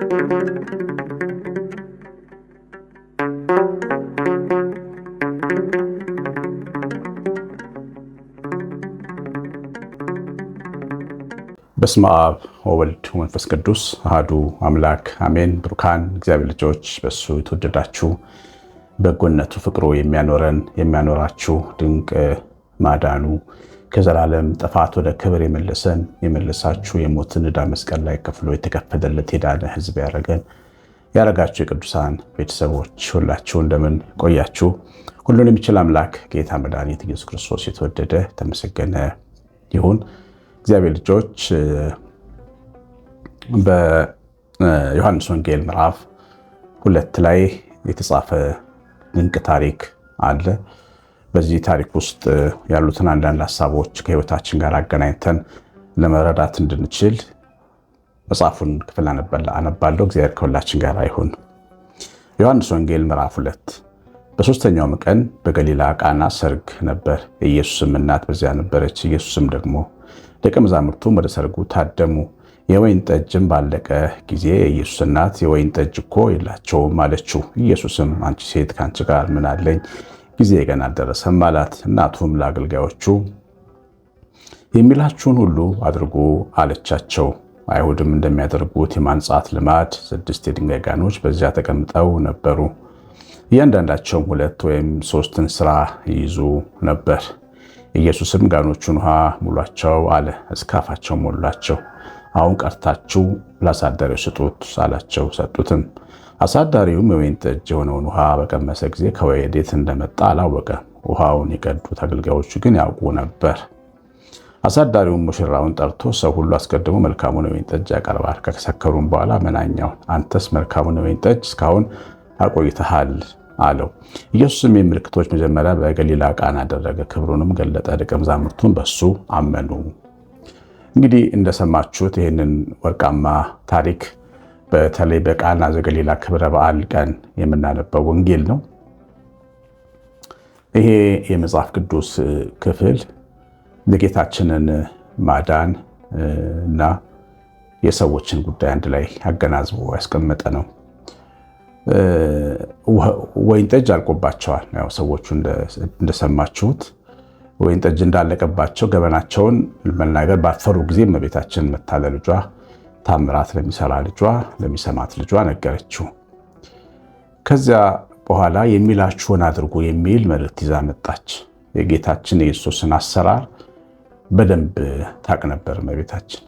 በስመ አብ ወወልድ ወመንፈስ ቅዱስ አሐዱ አምላክ አሜን። ብሩካን እግዚአብሔር ልጆች በሱ የተወደዳችሁ በጎነቱ ፍቅሩ የሚያኖራችሁ ድንቅ ማዳኑ ከዘላለም ጥፋት ወደ ክብር የመለሳችሁ የሞትን ዕዳ መስቀል ላይ ከፍሎ የተከፈለለት የዳነ ሕዝብ ያረጋችሁ የቅዱሳን ቤተሰቦች ሁላችሁ እንደምን ቆያችሁ? ሁሉን የሚችል አምላክ ጌታ መድኃኒት ኢየሱስ ክርስቶስ የተወደደ ተመሰገነ ይሁን። እግዚአብሔር ልጆች በዮሐንስ ወንጌል ምዕራፍ 2 ላይ የተጻፈ ድንቅ ታሪክ አለ። በዚህ ታሪክ ውስጥ ያሉትን አንዳንድ ሀሳቦች ከህይወታችን ጋር አገናኝተን ለመረዳት እንድንችል መጽሐፉን ክፍል አነባለሁ። እግዚአብሔር ከሁላችን ጋር ይሁን። ዮሐንስ ወንጌል ምዕራፍ 2 በሦስተኛውም ቀን በገሊላ ቃና ሰርግ ነበር። የኢየሱስም እናት በዚያ ነበረች። ኢየሱስም ደግሞ ደቀ መዛሙርቱም ወደ ሰርጉ ታደሙ። የወይን ጠጅም ባለቀ ጊዜ የኢየሱስ እናት የወይን ጠጅ እኮ የላቸውም አለችው። ኢየሱስም አንቺ ሴት ከአንቺ ጋር ምን አለኝ? ጊዜ ገና አልደረሰም አላት። እናቱም ለአገልጋዮቹ የሚላችሁን ሁሉ አድርጉ አለቻቸው። አይሁድም እንደሚያደርጉት የማንጻት ልማድ 6 የድንጋይ ጋኖች በዚያ ተቀምጠው ነበሩ። እያንዳንዳቸውም 2 ወይም 3 እንስራ ይይዙ ነበር። ኢየሱስም ጋኖቹን ውሃ ሙሏቸው አለ። እስከ አፋቸው ሞሏቸው። አሁን ቀርታችሁ ለአሳዳሪው ስጡት አላቸው። ሰጡትም። አሳዳሪውም የወይን ጠጅ የሆነውን ውሃ በቀመሰ ጊዜ ከወዴት እንደመጣ አላወቀም። ውሃውን የቀዱት አገልጋዮቹ ግን ያውቁ ነበር። አሳዳሪውም ሙሽራውን ጠርቶ ሰው ሁሉ አስቀድሞ መልካሙን የወይን ጠጅ ያቀርባል፣ ከሰከሩም በኋላ መናኛውን። አንተስ መልካሙን የወይን ጠጅ እስካሁን አቆይተሃል አለው። ኢየሱስም የምልክቶች መጀመሪያ በገሊላ ቃና አደረገ፣ ክብሩንም ገለጠ። ደቀ መዛሙርቱም በሱ አመኑ። እንግዲህ እንደሰማችሁት ይህንን ወርቃማ ታሪክ በተለይ በቃና ዘገሊላ ክብረ በዓል ቀን የምናነበው ወንጌል ነው። ይሄ የመጽሐፍ ቅዱስ ክፍል የጌታችንን ማዳን እና የሰዎችን ጉዳይ አንድ ላይ አገናዝቦ ያስቀመጠ ነው። ወይን ጠጅ አልቆባቸዋል። ያው ሰዎቹ እንደሰማችሁት ወይን ጠጅ እንዳለቀባቸው ገበናቸውን መናገር ባፈሩ ጊዜ እመቤታችን መታ ለልጇ ታምራት ለሚሰራ ልጇ ለሚሰማት ልጇ ነገረችው። ከዚያ በኋላ የሚላችሁን አድርጉ የሚል መልእክት ይዛ መጣች። የጌታችን የኢየሱስን አሰራር በደንብ ታውቅ ነበር እመቤታችን።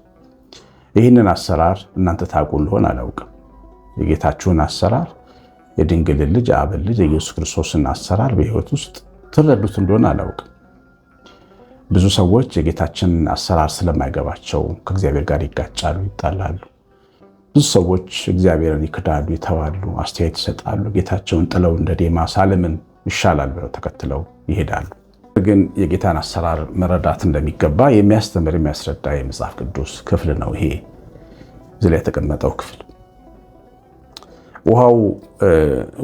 ይህንን አሰራር እናንተ ታውቁ እንደሆነ አላውቅም። የጌታችሁን አሰራር የድንግል ልጅ የአብ ልጅ የኢየሱስ ክርስቶስን አሰራር በሕይወት ውስጥ ትረዱት እንደሆነ አላውቅም። ብዙ ሰዎች የጌታችን አሰራር ስለማይገባቸው ከእግዚአብሔር ጋር ይጋጫሉ፣ ይጣላሉ። ብዙ ሰዎች እግዚአብሔርን ይክዳሉ፣ ይተዋሉ፣ አስተያየት ይሰጣሉ። ጌታቸውን ጥለው እንደ ዴማስ ዓለምን ይሻላል ብለው ተከትለው ይሄዳሉ። ግን የጌታን አሰራር መረዳት እንደሚገባ የሚያስተምር የሚያስረዳ የመጽሐፍ ቅዱስ ክፍል ነው ይሄ እዚህ ላይ የተቀመጠው ክፍል። ውሃው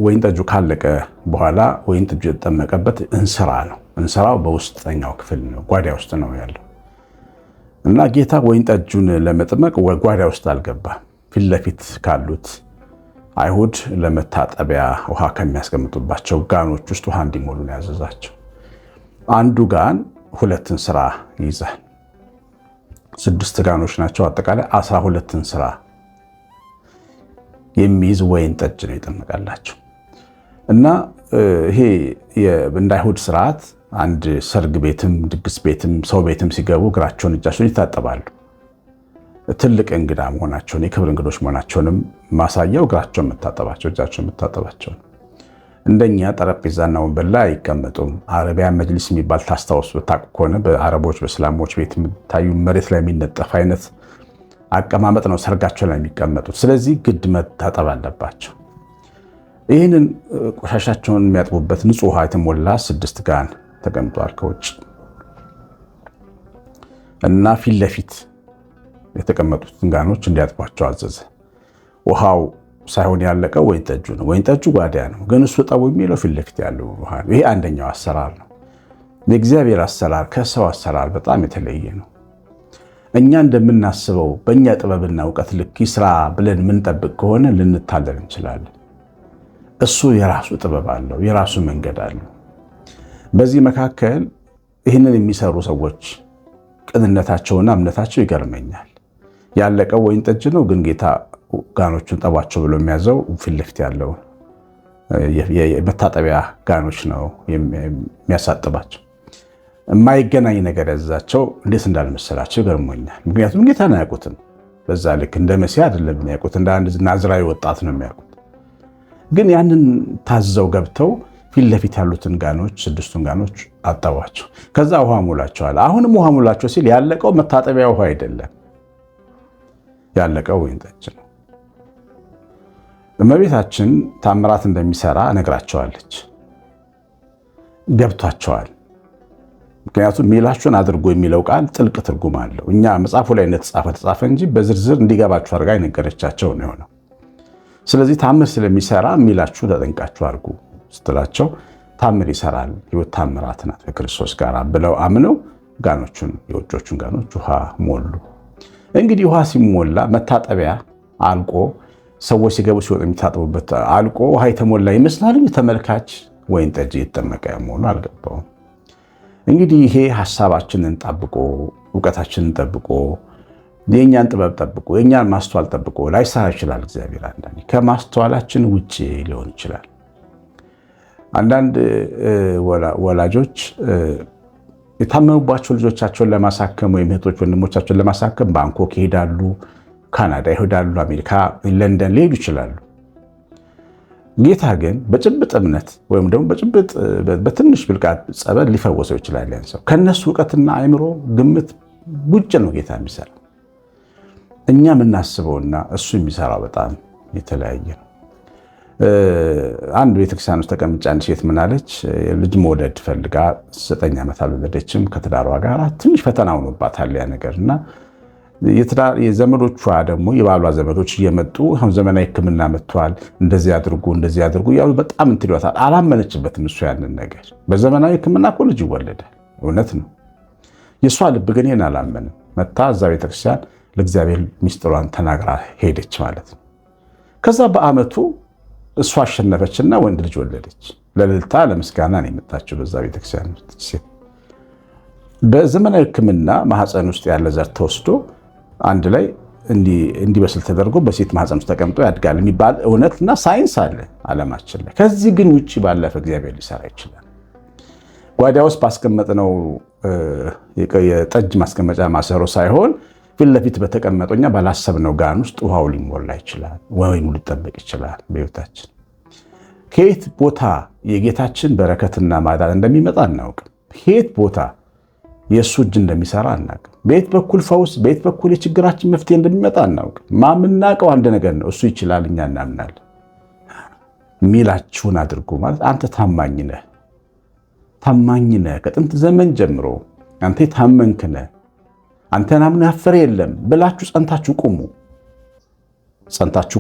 ወይን ጠጁ ካለቀ በኋላ ወይን ጠጁ የተጠመቀበት እንስራ ነው። እንስራው በውስጠኛው ክፍል ነው፣ ጓዳ ውስጥ ነው ያለው እና ጌታ ወይን ጠጁን ለመጥመቅ ጓዳ ውስጥ አልገባም። ፊት ለፊት ካሉት አይሁድ ለመታጠቢያ ውሃ ከሚያስቀምጡባቸው ጋኖች ውስጥ ውሃ እንዲሞሉ ነው ያዘዛቸው። አንዱ ጋን 2 እንስራ ይይዛል። 6 ጋኖች ናቸው። አጠቃላይ 12 እንስራ የሚይዝ ወይን ጠጅ ነው የጠመቃላቸው። እና ይሄ እንደ አይሁድ ስርዓት አንድ ሰርግ ቤትም ድግስ ቤትም ሰው ቤትም ሲገቡ እግራቸውን እጃቸውን ይታጠባሉ። ትልቅ እንግዳ መሆናቸውን የክብር እንግዶች መሆናቸውንም ማሳያው እግራቸውን መታጠባቸው እጃቸውን መታጠባቸው። እንደኛ ጠረጴዛና ወንበር ላይ አይቀመጡም። አረቢያን መጅሊስ የሚባል ታስታውሱ ታውቁ ከሆነ በአረቦች በእስላሞች ቤት የምታዩ መሬት ላይ የሚነጠፍ አይነት አቀማመጥ ነው ሰርጋቸው ላይ የሚቀመጡት። ስለዚህ ግድ መታጠብ አለባቸው። ይህንን ቆሻሻቸውን የሚያጥቡበት ንጹህ ውሃ የተሞላ 6 ጋን ተቀምጧል ከውጭ እና ፊት ለፊት የተቀመጡትን ጋኖች እንዲያጥቧቸው አዘዘ። ውሃው ሳይሆን ያለቀው ወይን ጠጁ ነው። ወይን ጠጁ ጓዳ ነው፣ ግን እሱ ጠቡ የሚለው ፊት ለፊት ያለው ውሃ ነው። ይሄ አንደኛው አሰራር ነው። የእግዚአብሔር አሰራር ከሰው አሰራር በጣም የተለየ ነው። እኛ እንደምናስበው በእኛ ጥበብና እውቀት ልክ ይስራ ብለን የምንጠብቅ ከሆነ ልንታለል እንችላለን። እሱ የራሱ ጥበብ አለው፣ የራሱ መንገድ አለው። በዚህ መካከል ይህንን የሚሰሩ ሰዎች ቅንነታቸውና እምነታቸው ይገርመኛል። ያለቀው ወይን ጠጅ ነው፣ ግን ጌታ ጋኖቹን ጠቧቸው ብሎ የሚያዘው ፊት ለፊት ያለው የመታጠቢያ ጋኖች ነው የሚያሳጥባቸው። የማይገናኝ ነገር ያዛቸው እንዴት እንዳልመሰላቸው ይገርሞኛል። ምክንያቱም ጌታን አያውቁትም። በዛ ልክ እንደ መሲህ አይደለም የሚያውቁት፣ እንደ አንድ ናዝራዊ ወጣት ነው የሚያውቁት። ግን ያንን ታዘው ገብተው ፊት ለፊት ያሉትን ጋኖች 6ቱን ጋኖች አጠቧቸው። ከዛ ውሃ ሙላቸዋል። አሁንም ውሃ ሙላቸው ሲል ያለቀው መታጠቢያ ውሃ አይደለም፣ ያለቀው ወይን ጠጅ ነው። እመቤታችን ታምራት እንደሚሰራ ነግራቸዋለች፣ ገብቷቸዋል። ምክንያቱም ሚላችሁን አድርጎ የሚለው ቃል ጥልቅ ትርጉም አለው። እኛ መጽሐፉ ላይ ተጻፈ እንጂ በዝርዝር እንዲገባችሁ አድርጋ የነገረቻቸው ነው የሆነው። ስለዚህ ታምር ስለሚሰራ ሚላችሁ ተጠንቃችሁ አድርጉ ስትላቸው ታምር ይሰራል፣ ሕይወት ታምራት ናት ከክርስቶስ ጋር ብለው አምነው ጋኖቹን የውጮቹን ጋኖች ውሃ ሞሉ። እንግዲህ ውሃ ሲሞላ መታጠቢያ አልቆ ሰዎች ሲገቡ ሲወጡ የሚታጠቡበት አልቆ ውሃ የተሞላ ይመስላል። ተመልካች ወይን ጠጅ የተጠመቀ መሆኑ አልገባውም። እንግዲህ ይሄ ሐሳባችንን ጠብቆ ዕውቀታችንን ጠብቆ የእኛን ጥበብ ጠብቆ የእኛን ማስተዋል ጠብቆ ላይሰራ ይችላል። እግዚአብሔር አንዳንዴ ከማስተዋላችን ውጭ ሊሆን ይችላል። አንዳንድ ወላጆች የታመሙባቸው ልጆቻቸውን ለማሳከም ወይም እህቶች ወንድሞቻቸውን ለማሳከም ባንኮክ ይሄዳሉ፣ ካናዳ ይሄዳሉ፣ አሜሪካ፣ ለንደን ሊሄዱ ይችላሉ። ጌታ ግን በጭብጥ እምነት ወይም ደግሞ በጭብጥ በትንሽ ብልቃት ጸበል ሊፈወሰው ይችላል። ያን ሰው ከነሱ እውቀትና አእምሮ ግምት ውጭ ነው ጌታ የሚሰራው። እኛ የምናስበውና እሱ የሚሰራው በጣም የተለያየ ነው። አንድ ቤተክርስቲያን ውስጥ ተቀምጫ አንድ ሴት ምናለች፣ ልጅ መውለድ ፈልጋ 9 ዓመት አልወለደችም። ከትዳሯ ጋር ትንሽ ፈተና ሆኖባታል ያ ነገር እና የዘመዶቿ ደግሞ የባሏ ዘመዶች እየመጡ አሁን ዘመናዊ ሕክምና መጥቷል፣ እንደዚህ አድርጉ ያሉ በጣም እንትን ይሏታል። አላመነችበትም እሱ ያንን ነገር። በዘመናዊ ሕክምና እኮ ልጅ ይወለዳል፣ እውነት ነው። የእሷ ልብ ግን ይህን አላመንም። መታ እዛ ቤተክርስቲያን ለእግዚአብሔር ሚስጥሯን ተናግራ ሄደች ማለት ነው። ከዛ በአመቱ እሷ አሸነፈችና ወንድ ልጅ ወለደች። ለልልታ ለምስጋና ነው የመጣችው በዛ ቤተክርስቲያን ሴት። በዘመናዊ ሕክምና ማህፀን ውስጥ ያለ ዘር ተወስዶ አንድ ላይ እንዲበስል ተደርጎ በሴት ማህፀን ውስጥ ተቀምጦ ያድጋል የሚባል እውነትና ሳይንስ አለ ዓለማችን ላይ። ከዚህ ግን ውጭ ባለፈ እግዚአብሔር ሊሰራ ይችላል። ጓዳ ውስጥ ባስቀመጥነው የጠጅ ማስቀመጫ ማሰሮ ሳይሆን ፊት ለፊት በተቀመጠኛ ባላሰብነው ጋን ውስጥ ውሃው ሊሞላ ይችላል፣ ወይኑ ሊጠበቅ ይችላል። በሕይወታችን ከየት ቦታ የጌታችን በረከትና ማዳን እንደሚመጣ አናውቅም። ከየት ቦታ የእሱ እጅ እንደሚሰራ አናውቅም። በየት በኩል ፈውስ፣ በየት በኩል የችግራችን መፍትሄ እንደሚመጣ አናውቅም። ማምናውቀው አንድ ነገር ነው፣ እሱ ይችላል፣ እኛ እናምናለን። ሚላችሁን አድርጉ ማለት አንተ ታማኝ ነህ፣ ከጥንት ዘመን ጀምሮ አንተ ታመንክ ነህ፣ አንተን አምኖ ያፈረ የለም ብላችሁ ጸንታችሁ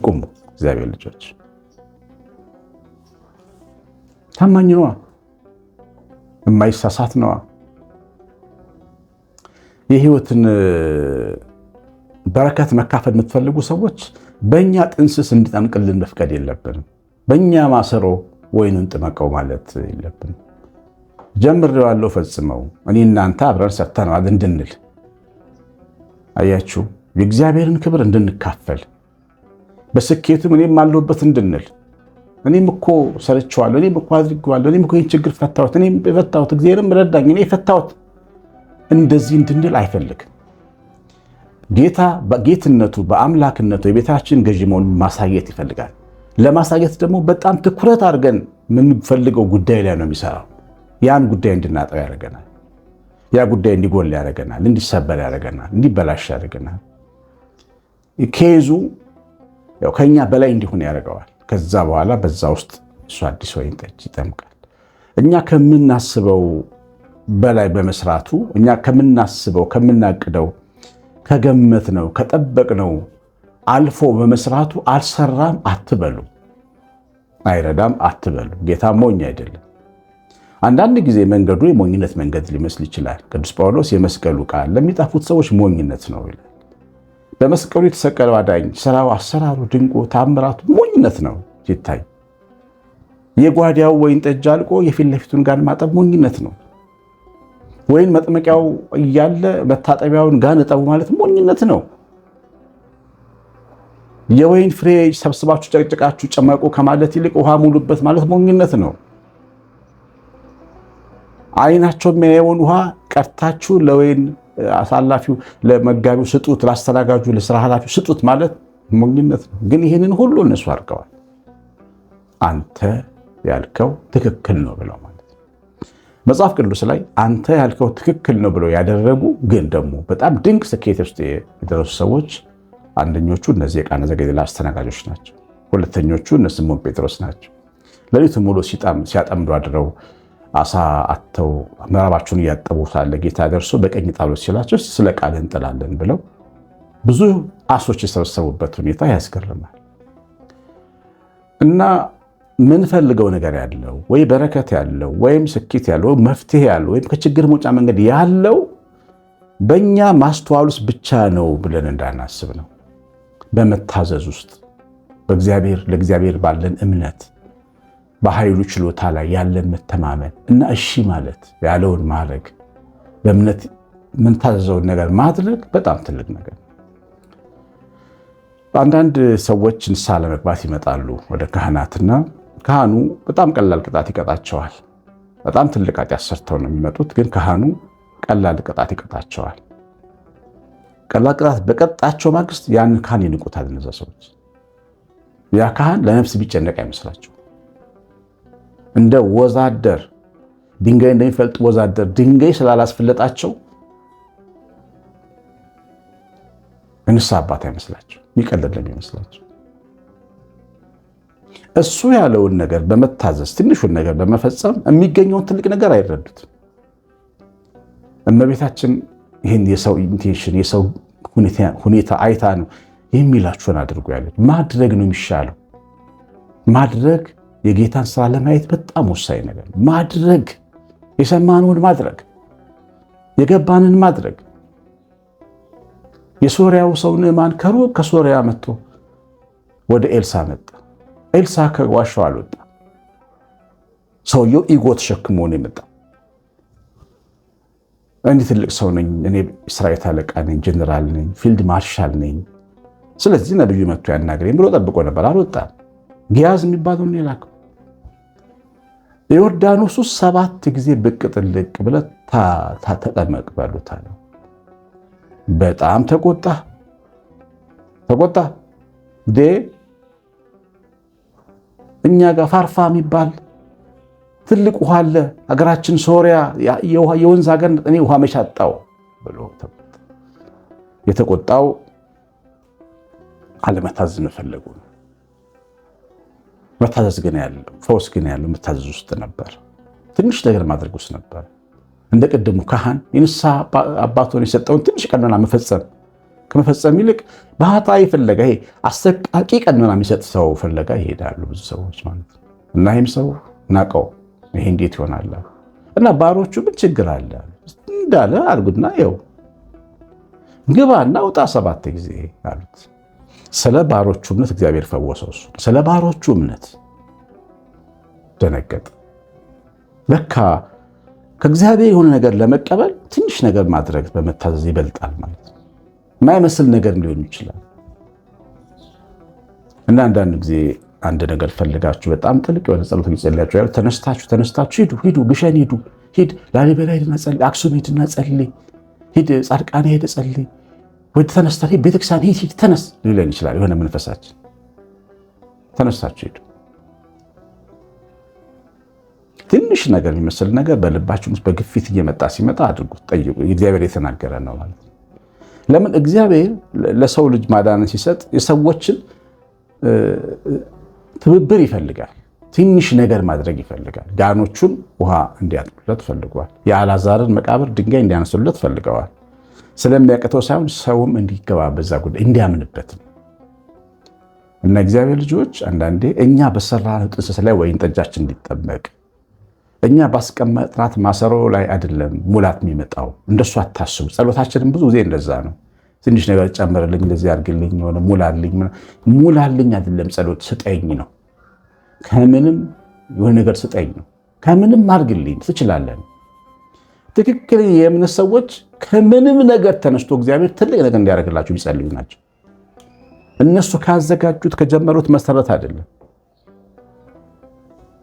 ቁሙ። እግዚአብሔር ልጆች ታማኝ ነዋ፣ የማይሳሳት ነዋ። የህይወትን በረከት መካፈል የምትፈልጉ ሰዎች በእኛ ጥንስስ እንዲጠምቅልን መፍቀድ የለብንም። በእኛ ማሰሮ ወይኑን ጥመቀው ማለት የለብንም። ጀምሬዋለሁ ፈጽመው እኔ እናንተ አብረን ሰርተነዋል እንድንል፣ አያችሁ፣ የእግዚአብሔርን ክብር እንድንካፈል፣ በስኬቱም እኔም አለሁበት እንድንል፣ እኔም እኮ ሰርቼዋለሁ፣ እኔም እኮ አድርጌዋለሁ፣ እኔም እኮ ይህን ችግር ፈታሁት፣ እኔም የፈታሁት እግዚአብሔርም ረዳኝ፣ እኔ የፈታሁት እንደዚህ እንድንል አይፈልግም። ጌታ በጌትነቱ በአምላክነቱ የቤታችን ገዢ መሆኑን ማሳየት ይፈልጋል። ለማሳየት ደግሞ በጣም ትኩረት አድርገን የምንፈልገው ጉዳይ ላይ ነው የሚሰራው። ያን ጉዳይ እንድናጠው ያደርገናል። ያ ጉዳይ እንዲጎል ያደርገናል፣ እንዲሰበር ያደርገናል፣ እንዲበላሽ ያደርገናል። ኬዙ ያው ከኛ በላይ እንዲሆን ያደርገዋል። ከዛ በኋላ በዛ ውስጥ እሱ አዲስ ወይን ጠጅ ይጠምቃል። እኛ ከምናስበው በላይ በመስራቱ፣ እኛ ከምናስበው ከምናቅደው ከገመትነው ከጠበቅነው አልፎ በመስራቱ አልሰራም አትበሉ፣ አይረዳም አትበሉ። ጌታ ሞኝ አይደለም። አንዳንድ ጊዜ መንገዱ የሞኝነት መንገድ ሊመስል ይችላል። ቅዱስ ጳውሎስ የመስቀሉ ቃል ለሚጠፉት ሰዎች ሞኝነት ነው ይላል። በመስቀሉ የተሰቀለው አዳኝ ስራው፣ አሰራሩ፣ ድንቁ ታምራቱ ሞኝነት ነው ሲታይ። የጓዳው ወይን ጠጅ አልቆ የፊት ለፊቱን ጋን ማጠብ ሞኝነት ነው። ወይን መጥመቂያው እያለ መታጠቢያውን ጋን እጠቡ ማለት ሞኝነት ነው። የወይን ፍሬ ሰብስባችሁ ጨቅጭቃችሁ ጨመቁ ከማለት ይልቅ ውሃ ሙሉበት ማለት ሞኝነት ነው። አይናቸው የሚያየውን ውሃ ቀርታችሁ ለወይን አሳላፊው ለመጋቢው ስጡት፣ ላስተናጋጁ ለስራ ኃላፊው ስጡት ማለት ሞኝነት ነው። ግን ይህንን ሁሉ እነሱ አድርገዋል። አንተ ያልከው ትክክል ነው ብለው ማለት ነው። መጽሐፍ ቅዱስ ላይ አንተ ያልከው ትክክል ነው ብለው ያደረጉ ግን ደግሞ በጣም ድንቅ ስኬት ውስጥ የደረሱ ሰዎች አንደኞቹ እነዚህ የቃና ዘገሊላ አስተናጋጆች ናቸው። ሁለተኞቹ እነ ስምዖን ጴጥሮስ ናቸው። ሌሊቱን ሙሉ ሲያጠምዱ አድረው አሳ አጥተው መረባቸውን እያጠቡ ሳለ ጌታ ደርሶ በቀኝ ጣሉት ሲላቸው ስለ ቃል እንጥላለን ብለው ብዙ አሶች የሰበሰቡበት ሁኔታ ያስገርማል። እና ምንፈልገው ነገር ያለው ወይ በረከት ያለው ወይም ስኬት ያለው መፍትሄ ያለው ወይም ከችግር መውጫ መንገድ ያለው በእኛ ማስተዋል ውስጥ ብቻ ነው ብለን እንዳናስብ ነው። በመታዘዝ ውስጥ ለእግዚአብሔር ባለን እምነት፣ በኃይሉ ችሎታ ላይ ያለን መተማመን እና እሺ ማለት ያለውን ማድረግ፣ በእምነት የምንታዘዘውን ነገር ማድረግ በጣም ትልቅ ነገር። አንዳንድ ሰዎች ንስሐ ለመግባት ይመጣሉ ወደ ካህናትና ካህኑ በጣም ቀላል ቅጣት ይቀጣቸዋል። በጣም ትልቅ ኃጢአት ሰርተው ነው የሚመጡት፣ ግን ካህኑ ቀላል ቅጣት ይቀጣቸዋል። ቀላል ቅጣት በቀጣቸው ማግስት ያንን ካህን ይንቁታል። እነዛ ሰዎች ያ ካህን ለነፍስ ቢጨነቅ አይመስላቸው። እንደ ወዛደር ድንጋይ እንደሚፈልጥ ወዛደር ድንጋይ ስላላስፈለጣቸው ንስሐ አባት አይመስላቸው፣ የሚቀልድ ነው የሚመስላቸው። እሱ ያለውን ነገር በመታዘዝ ትንሹን ነገር በመፈጸም የሚገኘውን ትልቅ ነገር አይረዱትም። እመቤታችን ይህን የሰው ኢንቴንሽን የሰው ሁኔታ አይታ ነው የሚላችሁን አድርጉ ያለች። ማድረግ ነው የሚሻለው። ማድረግ የጌታን ስራ ለማየት በጣም ወሳኝ ነገር ነው። ማድረግ የሰማነውን ማድረግ፣ የገባንን ማድረግ። የሶሪያው ሰው ንዕማን ከሩቅ ከሶሪያ መጥቶ ወደ ኤልሳ መጣ። ኤልሳ ከዋሻው አልወጣ። ሰውየው ኢጎ ተሸክሞ ነው የመጣ። እኔ ትልቅ ሰው ነኝ፣ እኔ ሰራዊት አለቃ ነኝ፣ ጀነራል ነኝ፣ ፊልድ ማርሻል ነኝ፣ ስለዚህ ነብዩ መጥቶ ያናግረኝ ብሎ ጠብቆ ነበር። አልወጣም። ጊያዝ የሚባለውን የላከው የዮርዳኖስ ውስጥ 7 ጊዜ ብቅ ጥልቅ ብለህ ተጠመቅ በሉት አለው። በጣም ተቆጣ። እኛ ጋር ፋርፋ የሚባል ትልቅ ውሃ አለ፣ ሀገራችን ሶሪያ የወንዝ ሀገር፣ እኔ ውሃ መቻጣው ብሎ ተቆጣ። የተቆጣው አለመታዘዝ መፈለጉ ነው። መታዘዝ ግን ያለው ፈውስ ግን ያለው መታዘዝ ውስጥ ነበር። ትንሽ ነገር ማድረግ ውስጥ ነበር። እንደ ቀደሙ ካህን የንስሐ አባቶን የሰጠውን ትንሽ ቀኖና ከመፈጸም ይልቅ ባህታዊ ፍለጋ፣ ይሄ አሰቃቂ ቀኖና የሚሰጥ ሰው ፍለጋ ይሄዳሉ ብዙ ሰዎች ማለት ነው። እና ይህም ሰው ናቀው፣ ይሄ እንዴት ይሆናል? እና ባሮቹ ምን ችግር አለ እንዳለ አልጉና ይኸው ግባና ውጣ 7 ጊዜ አሉት። ስለ ባሮቹ እምነት እግዚአብሔር ፈወሰው። እሱ ስለ ባሮቹ እምነት ደነገጠ። ለካ ከእግዚአብሔር የሆነ ነገር ለመቀበል ትንሽ ነገር ማድረግ በመታዘዝ ይበልጣል ማለት ነው። የማይመስል ነገር ሊሆን ይችላል። እና አንዳንድ ጊዜ አንድ ነገር ፈልጋችሁ በጣም ጥልቅ የሆነ ጸሎት ሊጸልያችሁ ያሉ ተነስታችሁ ሂዱ፣ ግሸን ሂድ፣ ላሊበላ ሂድና ጸልይ፣ አክሱም ሂድና ጸልይ፣ ሂድ ጻድቃኔ ሄደ ጸልይ፣ ወደ ተነስታ ቤተክርስቲያን ሂድ ተነስ ሊለን ይችላል። የሆነ መንፈሳችን ተነስታችሁ ሂዱ። ትንሽ ነገር የሚመስል ነገር በልባችን ውስጥ በግፊት እየመጣ ሲመጣ አድርጉት፣ ጠይቁ። እግዚአብሔር የተናገረ ነው ማለት ነው። ለምን እግዚአብሔር ለሰው ልጅ ማዳንን ሲሰጥ የሰዎችን ትብብር ይፈልጋል። ትንሽ ነገር ማድረግ ይፈልጋል። ጋኖቹን ውሃ እንዲያጥሉለት ፈልገዋል። የአልዓዛርን መቃብር ድንጋይ እንዲያነሱለት ፈልገዋል። ስለሚያቅተው ሳይሆን ሰውም እንዲገባ በዛ ጉዳይ እንዲያምንበት ነው። እና እግዚአብሔር ልጆች አንዳንዴ እኛ በሰራነው ጥንስስ ላይ ወይን ጠጃችን እንዲጠመቅ እኛ ባስቀመጥናት ማሰሮ ላይ አይደለም ሙላት የሚመጣው። እንደሱ አታስቡ። ጸሎታችንም ብዙ ጊዜ እንደዛ ነው። ትንሽ ነገር ጨምርልኝ፣ እንደዚህ አድርግልኝ፣ ሆነ ሙላልኝ አይደለም ጸሎት፣ ስጠኝ ነው። ከምንም የሆነ ነገር ስጠኝ ነው። ከምንም አድርግልኝ ትችላለን። ትክክል የእምነት ሰዎች ከምንም ነገር ተነስቶ እግዚአብሔር ትልቅ ነገር እንዲያደርግላቸው የሚጸልዩ ናቸው። እነሱ ካዘጋጁት ከጀመሩት መሰረት አይደለም።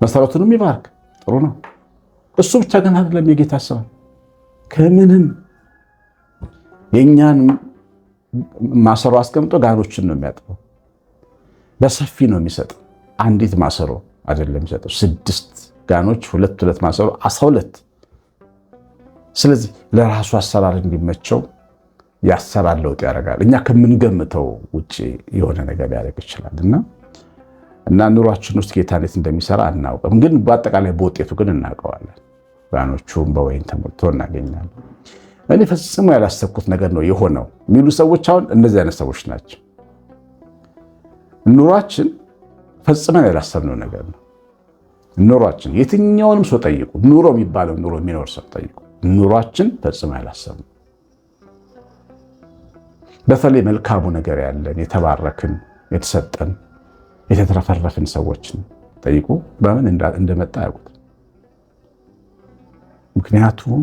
መሰረቱንም ይባርክ፣ ጥሩ ነው። እሱ ብቻ ግን አይደለም የጌታ ስራ። ከምንም የእኛን ማሰሮ አስቀምጦ ጋኖችን ነው የሚያጥበው። በሰፊ ነው የሚሰጠው። አንዲት ማሰሮ አይደለም የሚሰጠው፣ 6 ጋኖች፣ 2 ማሰሮ፣ 12። ስለዚህ ለራሱ አሰራር እንዲመቸው የአሰራር ለውጥ ያደርጋል። እኛ ከምንገምተው ውጭ የሆነ ነገር ሊያደርግ ይችላል እና ኑሯችን ውስጥ ጌታ እንዴት እንደሚሰራ አናውቅም፣ ግን በአጠቃላይ በውጤቱ ግን እናውቀዋለን። ጋኖቹም በወይን ተሞልቶ እናገኛለን። እኔ ፈጽሞ ያላሰብኩት ነገር ነው የሆነው የሚሉ ሰዎች አሁን እነዚህ አይነት ሰዎች ናቸው። ኑሯችን ፈጽመን ያላሰብነው ነገር ነው። ኑሯችን የትኛውንም ሰው ጠይቁ፣ ኑሮ የሚባለው ኑሮ የሚኖር ሰው ጠይቁ። ኑሯችን ፈጽሞ ያላሰብነው፣ በተለይ መልካሙ ነገር ያለን የተባረክን የተሰጠን የተትረፈረፍን ሰዎችን ጠይቁ፣ በምን እንደመጣ ያውቁት። ምክንያቱም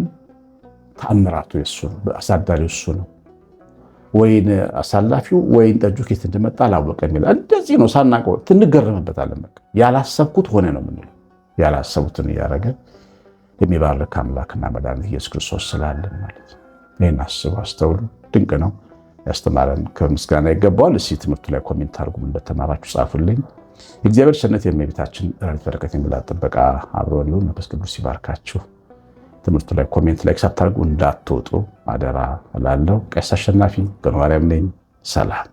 ተአምራቱ የሱ ነው፣ አሳዳሪው እሱ ነው። ወይን አሳላፊው ወይን ጠጁ ከየት እንደመጣ አላወቀም ይላል። እንደዚህ ነው፣ ሳናውቀው እንገረምበታለን። በቃ ያላሰብኩት ሆነ ነው የምንለው። ያላሰቡትን እያደረገ የሚባርክ አምላክና መድኃኒት ኢየሱስ ክርስቶስ ስላለን ማለት ነው። ይህን አስቡ፣ አስተውሉ። ድንቅ ነው። ያስተማረን ከምስጋና ይገባዋል። እስኪ ትምህርቱ ላይ ኮሜንት አድርጉ፣ እንደተማራችሁ ጻፉልኝ። የእግዚአብሔር ቸርነት የእመቤታችን ረድኤት በረከት የሚላት ጥበቃ አብሮን ይሁን። መንፈስ ቅዱስ ይባርካችሁ። ትምህርቱ ላይ ኮሜንት ላይ ሳታደርጉ እንዳትወጡ አደራ እላለሁ። ቀሲስ አሸናፊ ገብረማርያም ነኝ። ሰላም